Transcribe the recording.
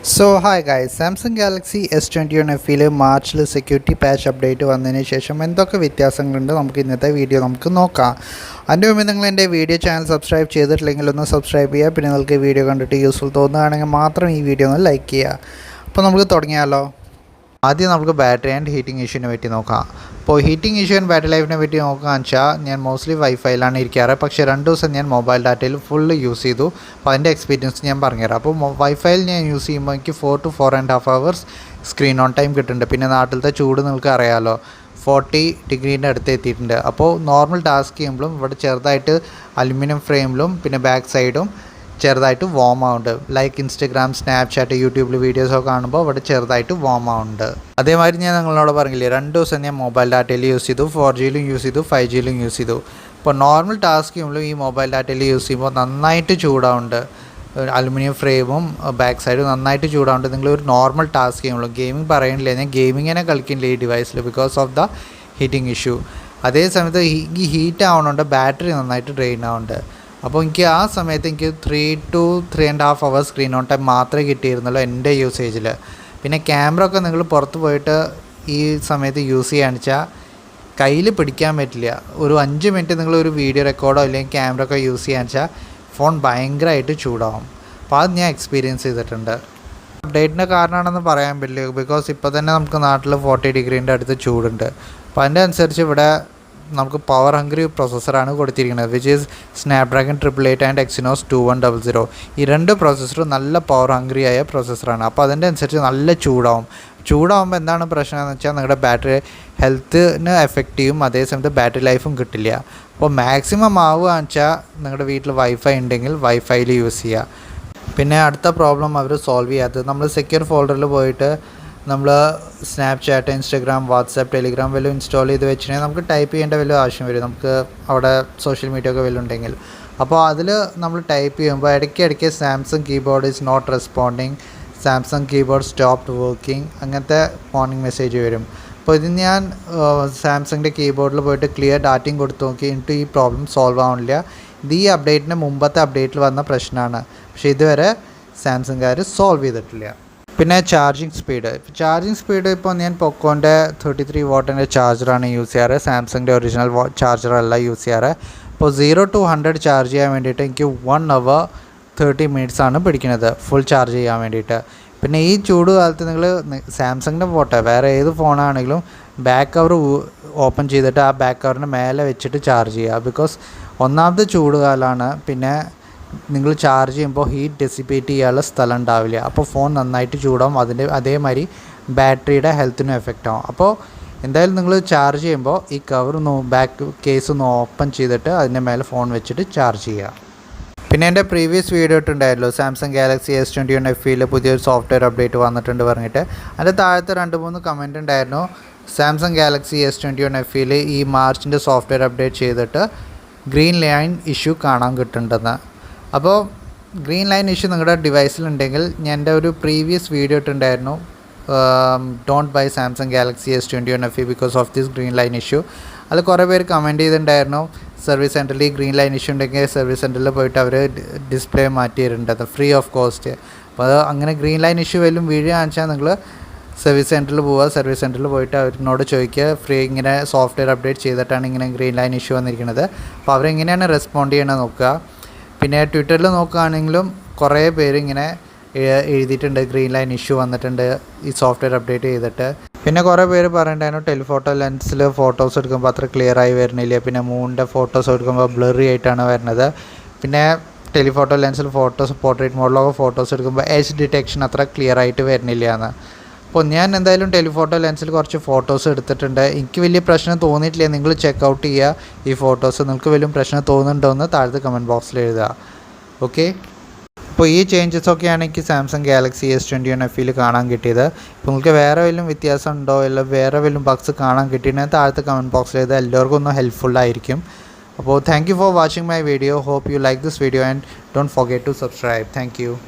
So hi guys, Samsung Galaxy S21 FEയിൽ മാർച്ചിൽ security patch update വന്നതിന് ശേഷം എന്തൊക്കെ വ്യത്യാസങ്ങളുണ്ട് നമുക്ക് ഇന്നത്തെ വീഡിയോ നമുക്ക് നോക്കാം. അതിൻ്റെ മുമ്പ് നിങ്ങൾ എൻ്റെ വീഡിയോ ചാനൽ സബ്സ്ക്രൈബ് ചെയ്തിട്ടില്ലെങ്കിൽ ഒന്ന് സബ്സ്ക്രൈബ് ചെയ്യുക. പിന്നെ നിങ്ങൾക്ക് വീഡിയോ കണ്ടിട്ട് യൂസ്ഫുൾ തോന്നുകയാണെങ്കിൽ മാത്രം ഈ വീഡിയോ ഒന്ന് ലൈക്ക് ചെയ്യുക. അപ്പോൾ നമുക്ക് തുടങ്ങിയാലോ. ആദ്യം നമുക്ക് ബാറ്ററി ആൻഡ് ഹീറ്റിംഗ് ഇഷ്യൂവിനെ പറ്റി നോക്കാം. അപ്പോൾ ഹീറ്റിംഗ് ഇഷ്യൂ ആൻഡ് ബാറ്ററി ലൈഫിനെ പറ്റി നോക്കുകയെന്ന് വെച്ചാൽ ഞാൻ മോസ്റ്റ്ലി വൈഫൈയിലാണ് ഇരിക്കാറ്. പക്ഷേ 2 ദിവസം ഞാൻ മൊബൈൽ ഡാറ്റയിൽ ഫുള്ള് യൂസ് ചെയ്തു. അപ്പോൾ അതിൻ്റെ എക്സ്പീരിയൻസ് ഞാൻ പറഞ്ഞുതരാം. അപ്പോൾ വൈഫൈയിൽ ഞാൻ യൂസ് ചെയ്യുമ്പോൾ എനിക്ക് 4 to 4.5 hours screen on time കിട്ടുന്നുണ്ട്. പിന്നെ നാട്ടിലത്തെ ചൂട് നിങ്ങൾക്ക് അറിയാമല്ലോ, 40 ഡിഗ്രീൻ്റെ അടുത്ത് എത്തിയിട്ടുണ്ട്. അപ്പോൾ നോർമൽ ടാസ്ക് ചെയ്യുമ്പോഴും ഇവിടെ ചെറുതായിട്ട് അലുമിനിയം ഫ്രെയിമിലും പിന്നെ ബാക്ക് സൈഡും ചെറുതായിട്ട് വാം ആവുന്നുണ്ട്. ലൈക്ക് ഇൻസ്റ്റഗ്രാം, സ്നാപ്ചാറ്റ്, യൂട്യൂബിൽ വീഡിയോസൊക്കെ കാണുമ്പോൾ ഇവിടെ ചെറുതായിട്ട് വാം ആവുന്നുണ്ട്. അതേമാതിരി ഞാൻ നിങ്ങളോട് പറഞ്ഞില്ലേ, 2 ദിവസം ഞാൻ മൊബൈൽ ഡാറ്റയിൽ യൂസ് ചെയ്തു, 4Gയിലും യൂസ് ചെയ്തു, 5Gയിലും യൂസ് ചെയ്തു. ഇപ്പോൾ നോർമൽ ടാസ്ക് ചെയ്യുമ്പോഴും ഈ മൊബൈൽ ഡാറ്റയിൽ യൂസ് ചെയ്യുമ്പോൾ നന്നായിട്ട് ചൂടാവുന്നുണ്ട്. അലുമിനിയം ഫ്രെയിമും ബാക്ക് സൈഡും നന്നായിട്ട് ചൂടാവുന്നുണ്ട്. നിങ്ങളൊരു നോർമൽ ടാസ്ക് ചെയ്യുമ്പോൾ ഗെയിമിംഗ് പറയുന്നില്ല, ഞാൻ ഗെയിമിങ്ങിനെ കളിക്കുന്നില്ല ഈ ഡിവൈസിൽ because of the heating issue. അതേ സമയത്ത് ഈ ഹീറ്റ് ആവുന്നുണ്ട്, ബാറ്ററി നന്നായിട്ട് ഡ്രെയിൻ ആവുന്നുണ്ട്. അപ്പോൾ എനിക്ക് ആ സമയത്ത് എനിക്ക് 3 to 3.5 hours screen on time മാത്രമേ കിട്ടിയിരുന്നുള്ളൂ എൻ്റെ യൂസേജിൽ. പിന്നെ ക്യാമറ ഒക്കെ നിങ്ങൾ പുറത്ത് പോയിട്ട് ഈ സമയത്ത് യൂസ് ചെയ്യാന്ന് വെച്ചാൽ കയ്യിൽ പിടിക്കാൻ പറ്റില്ല. ഒരു 5 മിനിറ്റ് നിങ്ങളൊരു വീഡിയോ റെക്കോർഡോ അല്ലെങ്കിൽ ക്യാമറ ഒക്കെ യൂസ് ചെയ്യാന്ന് വെച്ചാൽ ഫോൺ ഭയങ്കരമായിട്ട് ചൂടാവും. അപ്പോൾ അത് ഞാൻ എക്സ്പീരിയൻസ് ചെയ്തിട്ടുണ്ട്. അപ്ഡേറ്റിൻ്റെ കാരണമാണെന്ന് പറയാൻ പറ്റില്ല, ബിക്കോസ് ഇപ്പോൾ തന്നെ നമുക്ക് നാട്ടിൽ 40 ഡിഗ്രീൻ്റെ അടുത്ത് ചൂടുണ്ട്. അപ്പോൾ അതിൻ്റെ അനുസരിച്ച് ഇവിടെ നമുക്ക് പവർ ഹംഗ്രി പ്രോസസ്സറാണ് കൊടുത്തിരിക്കുന്നത്, which is Snapdragon 888 and Exynos 2100. ഈ 2 പ്രോസസ്സറും നല്ല പവർ ഹംഗ്രി ആയ പ്രോസസ്സറാണ്. അപ്പോൾ അതിൻ്റെ അനുസരിച്ച് നല്ല ചൂടാവുമ്പോൾ എന്താണ് പ്രശ്നം എന്ന് വെച്ചാൽ നിങ്ങളുടെ ബാറ്ററി ഹെൽത്തിന് എഫക്റ്റ് ചെയ്യും, അതേസമയത്ത് ബാറ്ററി ലൈഫും കിട്ടില്ല. അപ്പോൾ മാക്സിമം ആവുകയെന്ന് വെച്ചാൽ നിങ്ങളുടെ വീട്ടിൽ വൈഫൈ ഉണ്ടെങ്കിൽ വൈഫൈയിൽ യൂസ് ചെയ്യുക. പിന്നെ അടുത്ത പ്രോബ്ലം അവർ സോൾവ് ചെയ്യാത്തത്, നമ്മൾ സെക്യൂർ ഫോൾഡറിൽ പോയിട്ട് നമ്മൾ സ്നാപ്ചാറ്റ്, ഇൻസ്റ്റഗ്രാം, വാട്സാപ്പ്, ടെലിഗ്രാം വല്ലതും ഇൻസ്റ്റാൾ ചെയ്ത് വെച്ചിട്ടുണ്ടെങ്കിൽ നമുക്ക് ടൈപ്പ് ചെയ്യേണ്ട വലിയ ആവശ്യം വരും, നമുക്ക് അവിടെ സോഷ്യൽ മീഡിയ ഒക്കെ വല്ലതും ഉണ്ടെങ്കിൽ. അപ്പോൾ അതിൽ നമ്മൾ ടൈപ്പ് ചെയ്യുമ്പോൾ ഇടയ്ക്കിടയ്ക്ക് Samsung keyboard is not responding, Samsung keyboard stopped working, അങ്ങനത്തെ വാർണിംഗ് മെസ്സേജ് വരും. അപ്പോൾ ഇത് ഞാൻ സാംസങ്ങിൻ്റെ കീബോർഡിൽ പോയിട്ട് ക്ലിയർ ഡാറ്റയും കൊടുത്ത് നോക്കി, എന്നിട്ട് ഈ പ്രോബ്ലം സോൾവ് ആവുന്നില്ല. ഇത് ഈ അപ്ഡേറ്റിൻ്റെ മുമ്പത്തെ അപ്ഡേറ്റിൽ വന്ന പ്രശ്നമാണ്, പക്ഷേ ഇതുവരെ സാംസങ്കാർ സോൾവ് ചെയ്തിട്ടില്ല. പിന്നെ ചാർജിങ് സ്പീഡ് ഇപ്പോൾ ഞാൻ പൊക്കോൻ്റെ 33 വാട്ടിൻ്റെ ചാർജറാണ് യൂസ് ചെയ്യാറ്, സാംസങ്ങിൻ്റെ ഒറിജിനൽ ചാർജറല്ല യൂസ് ചെയ്യാറ്. അപ്പോൾ 0 to 100 ചാർജ് ചെയ്യാൻ വേണ്ടിയിട്ട് എനിക്ക് 1 hour 30 minutes ആണ് പിടിക്കുന്നത് ഫുൾ ചാർജ് ചെയ്യാൻ വേണ്ടിയിട്ട്. പിന്നെ ഈ ചൂട് കാലത്ത് നിങ്ങൾ സാംസങ്ങിൻ്റെ പോട്ടെ, വേറെ ഏത് ഫോണാണെങ്കിലും ബാക്ക് കവർ ഓപ്പൺ ചെയ്തിട്ട് ആ ബാക്ക് കവറിന് മേലെ വെച്ചിട്ട് ചാർജ് ചെയ്യുക. ബിക്കോസ് ഒന്നാമത്തെ ചൂട് കാലമാണ്, പിന്നെ നിങ്ങൾ ചാർജ് ചെയ്യുമ്പോൾ ഹീറ്റ് ഡെസിപ്പേറ്റ് ചെയ്യാനുള്ള സ്ഥലം ഉണ്ടാവില്ല. അപ്പോൾ ഫോൺ നന്നായിട്ട് ചൂടാവും, അതേമാതിരി ബാറ്ററിയുടെ ഹെൽത്തിനും എഫക്റ്റ് ആവും. അപ്പോൾ എന്തായാലും നിങ്ങൾ ചാർജ് ചെയ്യുമ്പോൾ ഈ കവർ ബാക്ക് കേസ് ഒന്ന് ഓപ്പൺ ചെയ്തിട്ട് അതിൻ്റെ മേലെ ഫോൺ വെച്ചിട്ട് ചാർജ് ചെയ്യുക. പിന്നെ എൻ്റെ പ്രീവിയസ് വീഡിയോ ഇട്ടുണ്ടായല്ലോ, സാംസങ് ഗാലക്സി S21 FEയിൽ പുതിയൊരു സോഫ്റ്റ്വെയർ അപ്ഡേറ്റ് വന്നിട്ടുണ്ട് പറഞ്ഞിട്ട്. അതിൻ്റെ താഴത്തെ 2-3 കമൻറ്റ് ഉണ്ടായിരുന്നു, സാംസങ് ഗാലക്സി S21 FEയിൽ ഈ മാർച്ചിൻ്റെ സോഫ്റ്റ്വെയർ അപ്ഡേറ്റ് ചെയ്തിട്ട് ഗ്രീൻ ലൈൻ ഇഷ്യൂ കാണാൻ കിട്ടുന്നുണ്ടെന്ന്. അപ്പോൾ ഗ്രീൻ ലൈൻ ഇഷ്യൂ നിങ്ങളുടെ ഡിവൈസിലുണ്ടെങ്കിൽ ഞാൻ എൻ്റെ ഒരു പ്രീവിയസ് വീഡിയോ ഇട്ടുണ്ടായിരുന്നു, don't buy Samsung Galaxy S21 FE because of this green line issue. അത് കുറേ പേര് കമൻറ്റ് ചെയ്തിട്ടുണ്ടായിരുന്നു, സർവീസ് സെൻറ്ററിൽ ഈ ഗ്രീൻ ലൈൻ ഇഷ്യൂ ഉണ്ടെങ്കിൽ സർവീസ് സെൻറ്ററിൽ പോയിട്ട് അവർ ഡിസ്പ്ലേ മാറ്റിയിട്ടുണ്ട് ഫ്രീ ഓഫ് കോസ്റ്റ്. അപ്പോൾ അത് അങ്ങനെ ഗ്രീൻ ലൈൻ ഇഷ്യൂ വല്ലതും വീഴുകയാണെന്ന് വെച്ചാൽ നിങ്ങൾ സർവീസ് സെൻറ്ററിൽ പോവുക, സർവീസ് സെൻറ്ററിൽ പോയിട്ട് അവരോട് ചോദിക്കുക, ഫ്രീ ഇങ്ങനെ സോഫ്റ്റ്വെയർ അപ്ഡേറ്റ് ചെയ്തിട്ടാണ് ഇങ്ങനെ ഗ്രീൻ ലൈൻ ഇഷ്യൂ വന്നിരിക്കുന്നത്. അപ്പോൾ അവരെങ്ങനെയാണ് റെസ്പോണ്ട് ചെയ്യണമെന്ന് നോക്കുക. പിന്നെ ട്വിറ്ററിൽ നോക്കുകയാണെങ്കിലും കുറേ പേര് ഇങ്ങനെ എഴുതിയിട്ടുണ്ട്, ഗ്രീൻ ലൈൻ ഇഷ്യൂ വന്നിട്ടുണ്ട് ഈ സോഫ്റ്റ്വെയർ അപ്ഡേറ്റ് ചെയ്തിട്ട്. പിന്നെ കുറേ പേര് പറയുന്നുണ്ടായിരുന്നു ടെലിഫോട്ടോ ലെൻസിൽ ഫോട്ടോസ് എടുക്കുമ്പോൾ അത്ര ക്ലിയറായി വരുന്നില്ല, പിന്നെ മൂണിൻ്റെ ഫോട്ടോസ് എടുക്കുമ്പോൾ ബ്ലറി ആയിട്ടാണ് വരുന്നത്. പിന്നെ ടെലിഫോട്ടോ ലെൻസിൽ ഫോട്ടോസ് പോർട്രേറ്റ് മോഡിലൊക്കെ ഫോട്ടോസ് എടുക്കുമ്പോൾ എഡ്ജ് ഡിറ്റക്ഷൻ അത്ര ക്ലിയർ ആയിട്ട് വരുന്നില്ല എന്ന്. അപ്പോൾ ഞാൻ എന്തായാലും ടെലിഫോട്ടോ ലെൻസിൽ കുറച്ച് ഫോട്ടോസ് എടുത്തിട്ടുണ്ട്, എനിക്ക് വലിയ പ്രശ്നം തോന്നിയിട്ടില്ല. നിങ്ങൾ ചെക്കൗട്ട് ചെയ്യുക ഈ ഫോട്ടോസ്, നിങ്ങൾക്ക് വലിയ പ്രശ്നം തോന്നുന്നുണ്ടോ എന്ന് താഴത്തെ കമൻറ്റ് ബോക്സിൽ എഴുതുക. ഓക്കെ, അപ്പോൾ ഈ ചേഞ്ചസൊക്കെയാണ് എനിക്ക് സാംസങ് ഗാലക്സി S21 FEയിൽ കാണാൻ കിട്ടിയത്. ഇപ്പോൾ നിങ്ങൾക്ക് വേറെ വല്ലതും വ്യത്യാസം ഉണ്ടോ, അല്ല വേറെ വല്ലതും ബഗ്സ് കാണാൻ കിട്ടിയിട്ടുണ്ടെങ്കിൽ താഴത്തെ കമൻറ്റ് ബോക്സിൽ എഴുതുക, എല്ലാവർക്കും ഒന്ന് ഹെൽപ്ഫുള്ളായിരിക്കും. അപ്പോൾ thank you for watching my video, hope you like this video and don't forget to subscribe. Thank U.